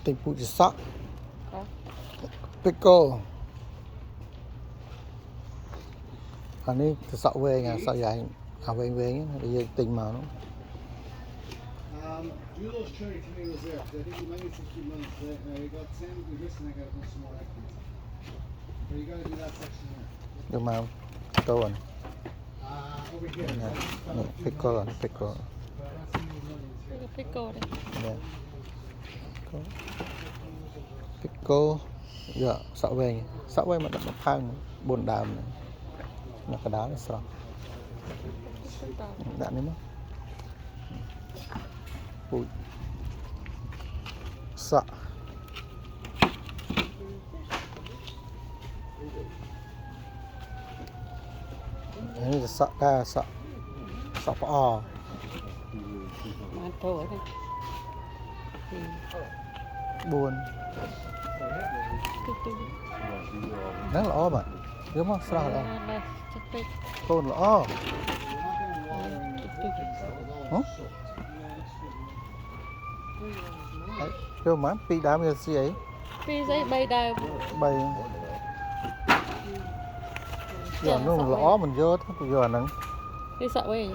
Tình phụ chỉ sắc pickle anh ấy thì sợ về nhà sợ dài về bây giờ tình mà nó Do those cherry tomatoes there, because I think you might need to keep months. I got Sam do this and I got to put some more actions. But you got to do that section here. nhưng mà câu rồi Over here. pickle But I don't see any millions here. Pickle đây. pickle dạ sợ về mà đặt một phang buồn đàm này là cái đá nó sọc đạn đấy mà ui sợ ini sợ ca sợ o Mà thổi đây. buồn nó là o mà đúng không sao là con là o kêu má pi đá bây giờ ấy Pi giấy bay đào. bay giờ nó lõ mình vô thôi giờ nắng Đi sợ vậy.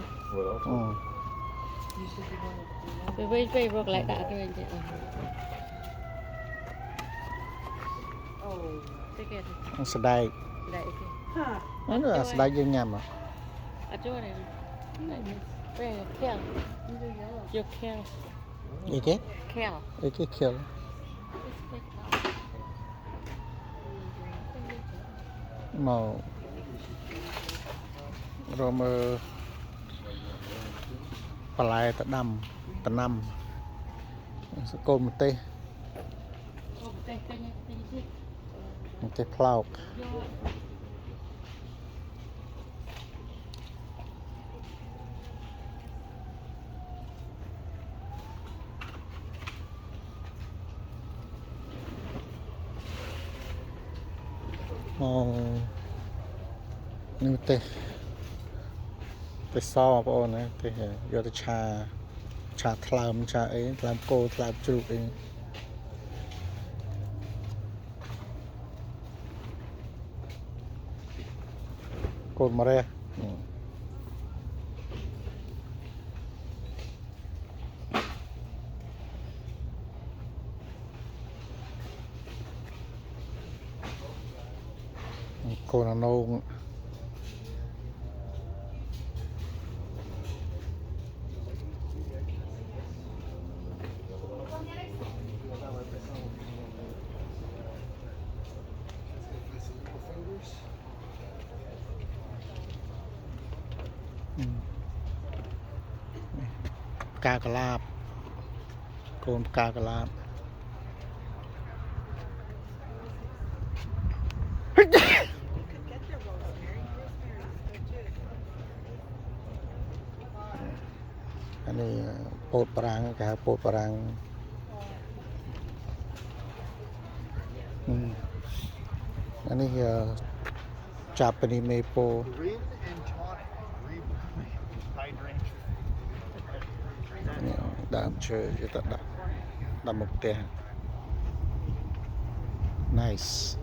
Về buộc lại đã rồi chị. sẽ đây nó là sẽ đây dương nhầm à ở chỗ này về keo vô keo gì thế keo cái kiểu màu rồi mà bà lại ta năm sẽ côn một tê plau như tê so bọn này tê vô tê trà thlam trà ấy làm cô làm chụp ấy cồn mà ra cồn là nâu cà lạp cồn cà lạp anh này bột parang cả bột parang anh này Japanese maple đám chơi cho tận đậm một tiền nice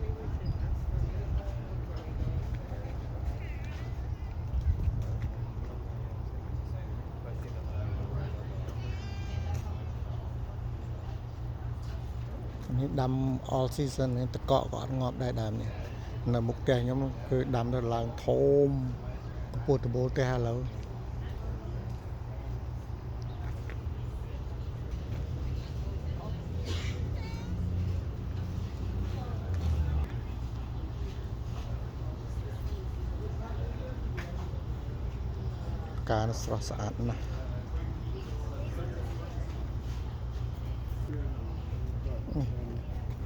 đâm all season nên tự cọ có ngọt đại đàm này là một tiền nhóm cứ đâm được là thơm bột bột tê hà lâu cá nó sạch nè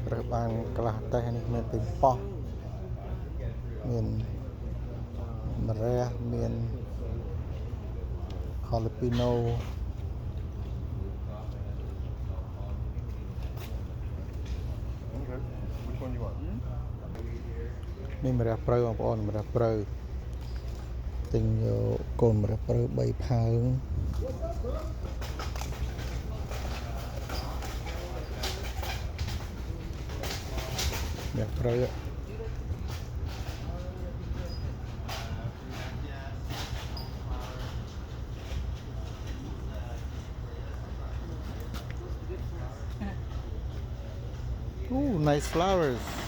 rồi bằng cái tay này mình tìm po miền Maria miền jalapeno mình Maria Pro bằng bọn Maria Pro tình cồn Maria Pro 3 phao Đẹp rồi ạ. Ooh, nice flowers.